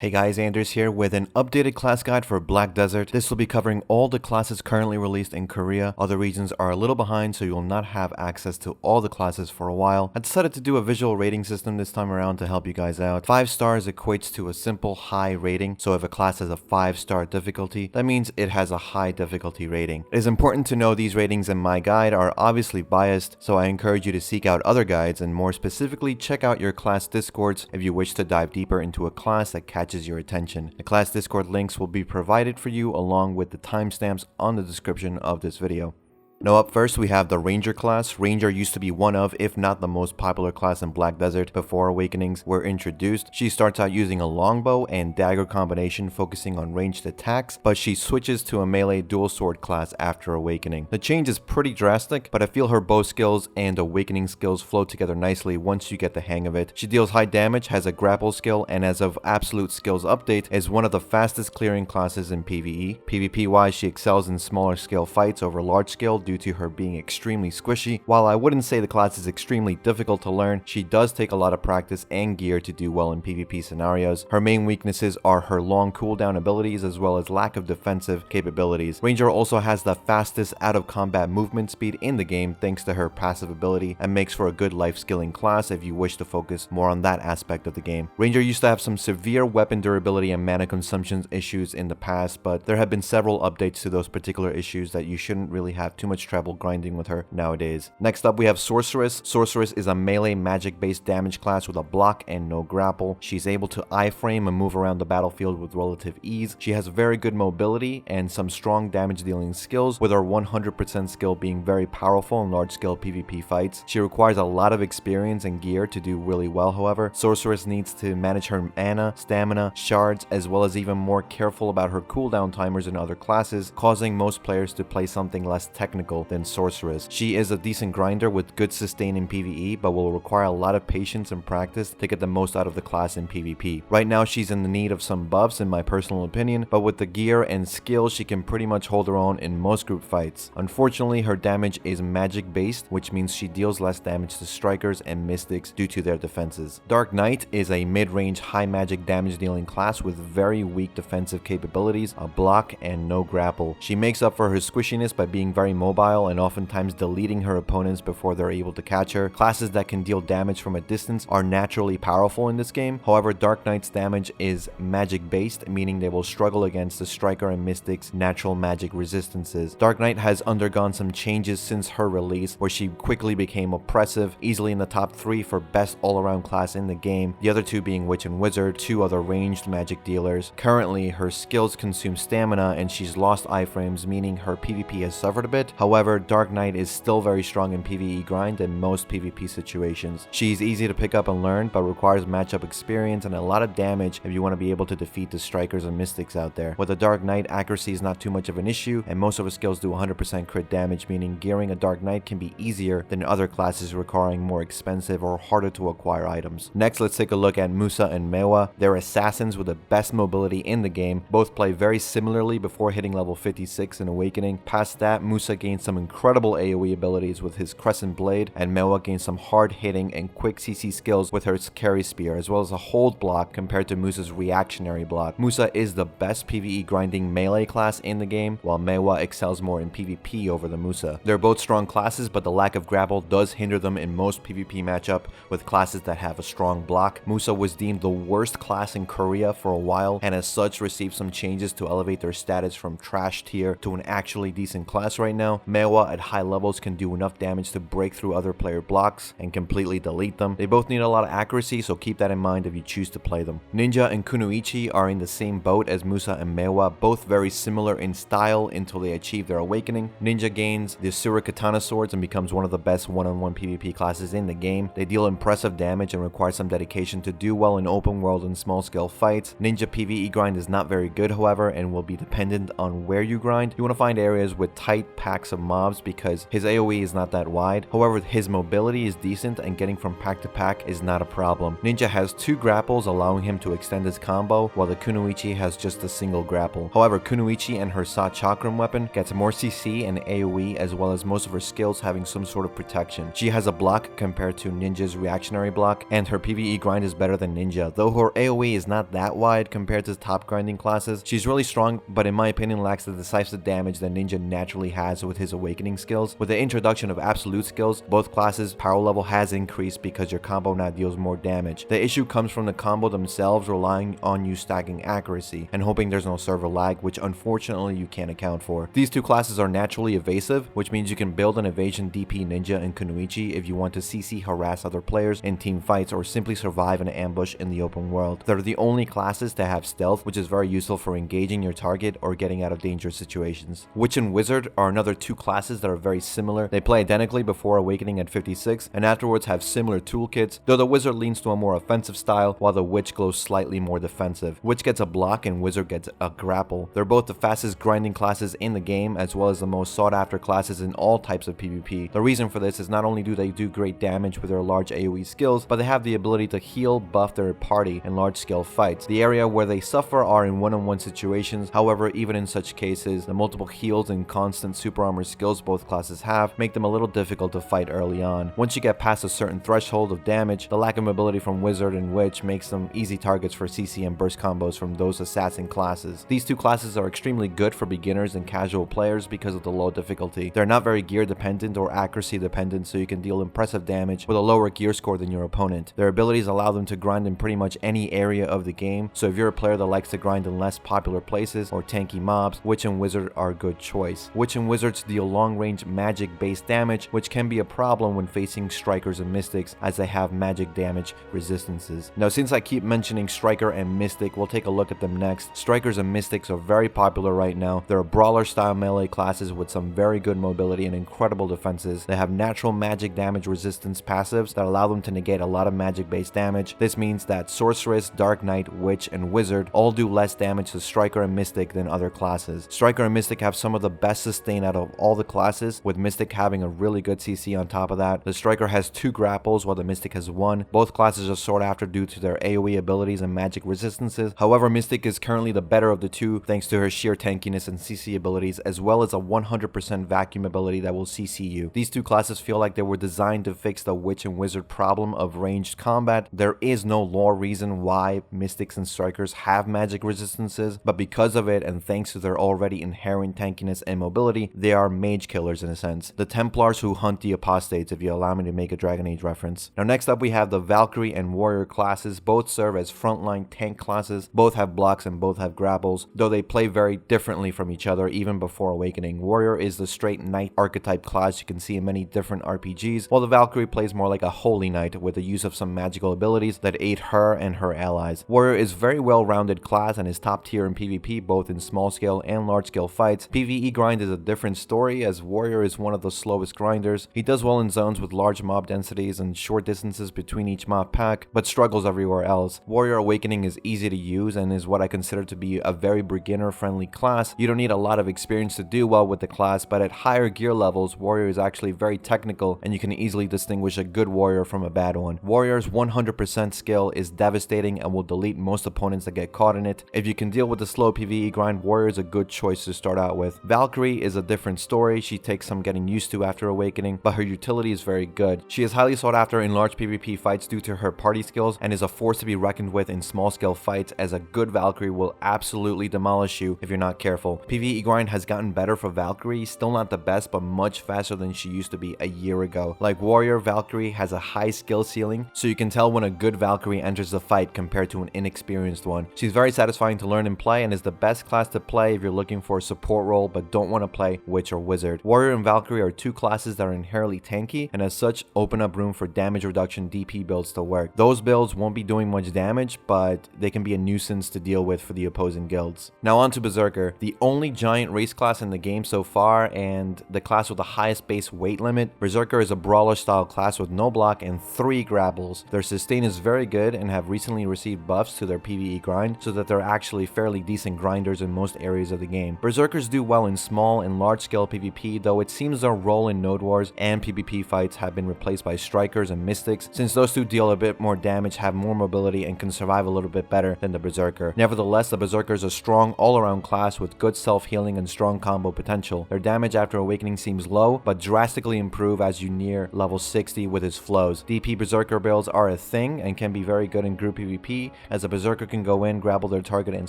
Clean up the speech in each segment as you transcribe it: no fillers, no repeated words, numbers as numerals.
Hey guys, Anders here with an updated class guide for Black Desert. This will be covering all the classes currently released in Korea. Other regions are a little behind, so you'll not have access to all the classes for a while. I decided to do a visual rating system this time around to help you guys out. 5 stars equates to a simple high rating, so if a class has a 5-star difficulty, that means it has a high difficulty rating. It is important to know these ratings in my guide are obviously biased, so I encourage you to seek out other guides and more specifically check out your class discords if you wish to dive deeper into a class that catches your attention. The class Discord links will be provided for you along with the timestamps on the description of this video. Now up first we have the Ranger class. Ranger used to be one of, if not the most popular class in Black Desert before Awakenings were introduced. She starts out using a longbow and dagger combination focusing on ranged attacks, but she switches to a melee dual sword class after Awakening. The change is pretty drastic, but I feel her bow skills and Awakening skills flow together nicely once you get the hang of it. She deals high damage, has a grapple skill, and as of Absolute Skills Update, is one of the fastest clearing classes in PvE. PvP wise, she excels in smaller scale fights over large scale due to her being extremely squishy. While I wouldn't say the class is extremely difficult to learn, she does take a lot of practice and gear to do well in PvP scenarios. Her main weaknesses are her long cooldown abilities as well as lack of defensive capabilities. Ranger also has the fastest out of combat movement speed in the game thanks to her passive ability and makes for a good life skilling class if you wish to focus more on that aspect of the game. Ranger used to have some severe weapon durability and mana consumption issues in the past, but there have been several updates to those particular issues that you shouldn't really have too much trouble grinding with her nowadays. Next up we have Sorceress. Sorceress is a melee magic based damage class with a block and no grapple. She's able to iframe and move around the battlefield with relative ease. She has very good mobility and some strong damage dealing skills, with her 100% skill being very powerful in large scale PvP fights. She requires a lot of experience and gear to do really well. However, Sorceress needs to manage her mana, stamina, shards, as well as even more careful about her cooldown timers in other classes, causing most players to play something less technical than Sorceress. She is a decent grinder with good sustain in PvE, but will require a lot of patience and practice to get the most out of the class in PvP. Right now she's in the need of some buffs in my personal opinion, but with the gear and skill she can pretty much hold her own in most group fights. Unfortunately, her damage is magic based, which means she deals less damage to strikers and mystics due to their defenses. Dark Knight is a mid-range high magic damage dealing class with very weak defensive capabilities, a block, and no grapple. She makes up for her squishiness by being very mobile and oftentimes deleting her opponents before they're able to catch her. Classes that can deal damage from a distance are naturally powerful in this game. However, Dark Knight's damage is magic based, meaning they will struggle against the striker and mystic's natural magic resistances. Dark Knight has undergone some changes since her release, where she quickly became oppressive, easily in the top 3 for best all-around class in the game, the other 2 being Witch and Wizard, 2 other ranged magic dealers. Currently, her skills consume stamina and she's lost iframes, meaning her PvP has suffered a bit. However, Dark Knight is still very strong in PvE grind in most PvP situations. She's easy to pick up and learn, but requires matchup experience and a lot of damage if you want to be able to defeat the strikers and mystics out there. With a Dark Knight, accuracy is not too much of an issue, and most of her skills do 100% crit damage, meaning gearing a Dark Knight can be easier than other classes requiring more expensive or harder to acquire items. Next, let's take a look at Musa and Maehwa. They're assassins with the best mobility in the game. Both play very similarly before hitting level 56 in Awakening. Past that, Musa gains some incredible AoE abilities with his Crescent Blade, and Maehwa gains some hard-hitting and quick CC skills with her Carry Spear, as well as a hold block compared to Musa's reactionary block. Musa is the best PvE grinding melee class in the game, while Maehwa excels more in PvP over the Musa. They're both strong classes, but the lack of grapple does hinder them in most PvP matchup with classes that have a strong block. Musa was deemed the worst class in Korea for a while, and as such received some changes to elevate their status from trash tier to an actually decent class right now. Maehwa at high levels can do enough damage to break through other player blocks and completely delete them. They both need a lot of accuracy, so keep that in mind if you choose to play them. Ninja and Kunoichi are in the same boat as Musa and Maehwa, both very similar in style until they achieve their Awakening. Ninja gains the Asura Katana swords and becomes one of the best one-on-one PvP classes in the game. They deal impressive damage and require some dedication to do well in open world and small scale fights. Ninja PvE grind is not very good, however, and will be dependent on where you grind. You want to find areas with tight packed stacks of mobs because his AoE is not that wide. However, his mobility is decent and getting from pack to pack is not a problem. Ninja has 2 grapples allowing him to extend his combo, while the Kunoichi has just a single grapple. However, Kunoichi and her Sa Chakram weapon gets more CC and AoE, as well as most of her skills having some sort of protection. She has a block compared to Ninja's reactionary block, and her PvE grind is better than Ninja. Though her AoE is not that wide compared to top grinding classes, she's really strong, but in my opinion lacks the decisive damage that Ninja naturally has with his awakening skills. With the introduction of absolute skills, both classes' power level has increased because your combo now deals more damage. The issue comes from the combo themselves relying on you stacking accuracy and hoping there's no server lag, which unfortunately you can't account for. These two classes are naturally evasive, which means you can build an evasion DP Ninja and Kunoichi if you want to CC harass other players in team fights or simply survive an ambush in the open world. They're the only classes to have stealth, which is very useful for engaging your target or getting out of dangerous situations. Witch and Wizard are another 2 classes that are very similar. They play identically before awakening at 56 and afterwards have similar toolkits, though the Wizard leans to a more offensive style while the Witch goes slightly more defensive. Witch gets a block and Wizard gets a grapple. They're both the fastest grinding classes in the game as well as the most sought after classes in all types of PvP. The reason for this is not only do they do great damage with their large AoE skills, but they have the ability to heal buff their party in large scale fights. The area where they suffer are in one-on-one situations. However, even in such cases, the multiple heals and constant super armor skills both classes have make them a little difficult to fight early on. Once you get past a certain threshold of damage, the lack of mobility from Wizard and Witch makes them easy targets for CC and burst combos from those assassin classes. These 2 classes are extremely good for beginners and casual players because of the low difficulty. They're not very gear dependent or accuracy dependent, so you can deal impressive damage with a lower gear score than your opponent. Their abilities allow them to grind in pretty much any area of the game, so if you're a player that likes to grind in less popular places or tanky mobs, Witch and Wizard are a good choice. Witch and Wizards deal long-range magic-based damage, which can be a problem when facing Strikers and Mystics as they have magic damage resistances. Now, since I keep mentioning Striker and Mystic, we'll take a look at them next. Strikers and Mystics are very popular right now. They're brawler-style melee classes with some very good mobility and incredible defenses. They have natural magic damage resistance passives that allow them to negate a lot of magic-based damage. This means that Sorceress, Dark Knight, Witch, and Wizard all do less damage to Striker and Mystic than other classes. Striker and Mystic have some of the best sustain out of all the classes, with Mystic having a really good CC on top of that. The Striker has 2 grapples while the Mystic has 1. Both classes are sought after due to their AoE abilities and magic resistances. However, Mystic is currently the better of the 2 thanks to her sheer tankiness and CC abilities, as well as a 100% vacuum ability that will CC you. These 2 classes feel like they were designed to fix the Witch and Wizard problem of ranged combat. There is no lore reason why Mystics and Strikers have magic resistances, but because of it and thanks to their already inherent tankiness and mobility, they are mage killers in a sense. The Templars who hunt the apostates, if you allow me to make a Dragon Age reference. Now next up we have the Valkyrie and Warrior classes. Both serve as frontline tank classes. Both have blocks and both have grapples, though they play very differently from each other even before awakening. Warrior is the straight knight archetype class you can see in many different RPGs, while the Valkyrie plays more like a holy knight with the use of some magical abilities that aid her and her allies. Warrior is very well-rounded class and is top tier in PvP both in small scale and large scale fights. PvE grind is a different story as Warrior is one of the slowest grinders. He does well in zones with large mob densities and short distances between each mob pack, but struggles everywhere else. Warrior Awakening is easy to use and is what I consider to be a very beginner-friendly class. You don't need a lot of experience to do well with the class, but at higher gear levels, Warrior is actually very technical and you can easily distinguish a good Warrior from a bad one. Warrior's 100% skill is devastating and will delete most opponents that get caught in it. If you can deal with the slow PvE grind, Warrior is a good choice to start out with. Valkyrie is a different story. She takes some getting used to after awakening, but her utility is very good. She is highly sought after in large PvP fights due to her party skills and is a force to be reckoned with in small scale fights, as a good Valkyrie will absolutely demolish you if you're not careful. PvE grind has gotten better for Valkyrie, still not the best but much faster than she used to be a year ago. Like Warrior, Valkyrie has a high skill ceiling, so you can tell when a good Valkyrie enters the fight compared to an inexperienced one. She's very satisfying to learn and play and is the best class to play if you're looking for a support role but don't want to play Witch or Wizard. Warrior and Valkyrie are 2 classes that are inherently tanky and as such open up room for damage reduction DP builds to work. Those builds won't be doing much damage, but they can be a nuisance to deal with for the opposing guilds. Now on to Berserker, the only giant race class in the game so far and the class with the highest base weight limit. Berserker is a brawler style class with no block and 3 grapples. Their sustain is very good and have recently received buffs to their PvE grind so that they're actually fairly decent grinders in most areas of the game. Berserkers do well in small and large scale skill PvP, though it seems their role in Node Wars and PvP fights have been replaced by Strikers and Mystics, since those two deal a bit more damage, have more mobility, and can survive a little bit better than the Berserker. Nevertheless, the Berserker is a strong all-around class with good self-healing and strong combo potential. Their damage after awakening seems low, but drastically improve as you near level 60 with his flows. DP Berserker builds are a thing and can be very good in group PvP, as a Berserker can go in, grapple their target, and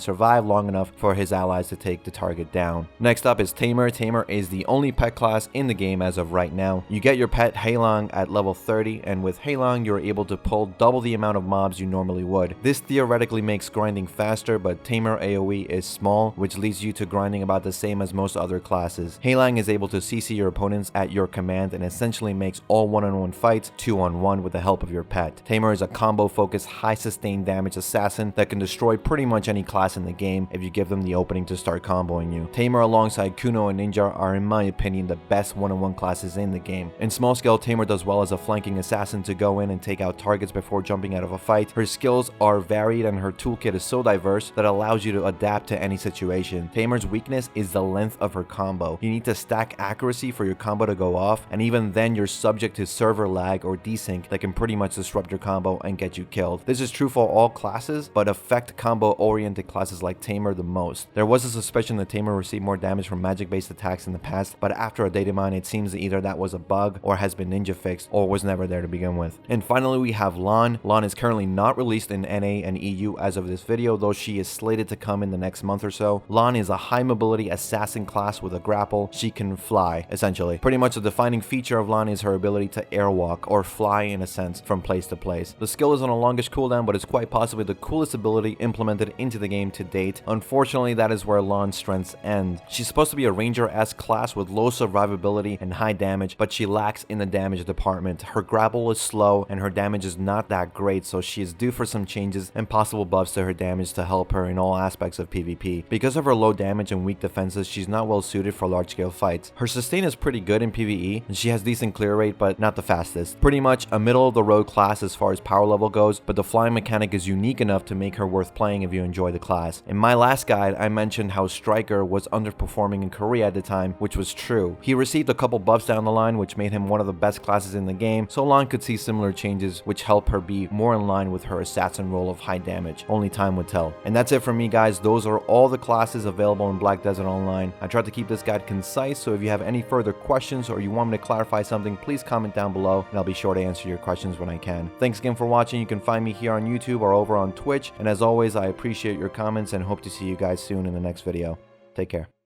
survive long enough for his allies to take the target down. Next up is Tamer. Tamer is the only pet class in the game as of right now. You get your pet Halong at level 30, and with Halong you're able to pull double the amount of mobs you normally would. This theoretically makes grinding faster, but Tamer AoE is small, which leads you to grinding about the same as most other classes. Halong is able to CC your opponents at your command and essentially makes all one-on-one fights 2-on-1 with the help of your pet. Tamer is a combo-focused, high sustained damage assassin that can destroy pretty much any class in the game if you give them the opening to start comboing you. Tamer alongside Kuno and Ninja are in my opinion the best one-on-one classes in the game. In small scale, Tamer does well as a flanking assassin to go in and take out targets before jumping out of a fight. Her skills are varied and her toolkit is so diverse that allows you to adapt to any situation. Tamer's weakness is the length of her combo. You need to stack accuracy for your combo to go off, and even then you're subject to server lag or desync that can pretty much disrupt your combo and get you killed. This is true for all classes, but affect combo oriented classes like Tamer the most. There was a suspicion that Tamer received more damage from magic based attacks in the past, but after a data mine it seems that either that was a bug or has been ninja fixed or was never there to begin with. And finally we have Lahn. Lahn is currently not released in NA and EU as of this video, though she is slated to come in the next month or so. Lahn is a high mobility assassin class with a grapple. She can fly, essentially. Pretty much the defining feature of Lahn is her ability to airwalk, or fly in a sense, from place to place. The skill is on a longish cooldown, but it's quite possibly the coolest ability implemented into the game to date. Unfortunately, that is where Lahn's strengths end. She's supposed to be a Ranger-esque class with low survivability and high damage, but she lacks in the damage department. Her grapple is slow and her damage is not that great, so she is due for some changes and possible buffs to her damage to help her in all aspects of PvP. Because of her low damage and weak defenses, she's not well suited for large-scale fights. Her sustain is pretty good in PvE, and she has decent clear rate, but not the fastest. Pretty much a middle-of-the-road class as far as power level goes, but the flying mechanic is unique enough to make her worth playing if you enjoy the class. In my last guide, I mentioned how Striker was underperforming in Korea at the time, which was true. He received a couple buffs down the line, which made him one of the best classes in the game, so Lahn could see similar changes, which help her be more in line with her assassin role of high damage. Only time would tell. And that's it for me, guys. Those are all the classes available in Black Desert Online. I tried to keep this guide concise, so if you have any further questions or you want me to clarify something, please comment down below and I'll be sure to answer your questions when I can. Thanks again for watching. You can find me here on YouTube or over on Twitch, and as always, I appreciate your comments and hope to see you guys soon in the next video. Take care.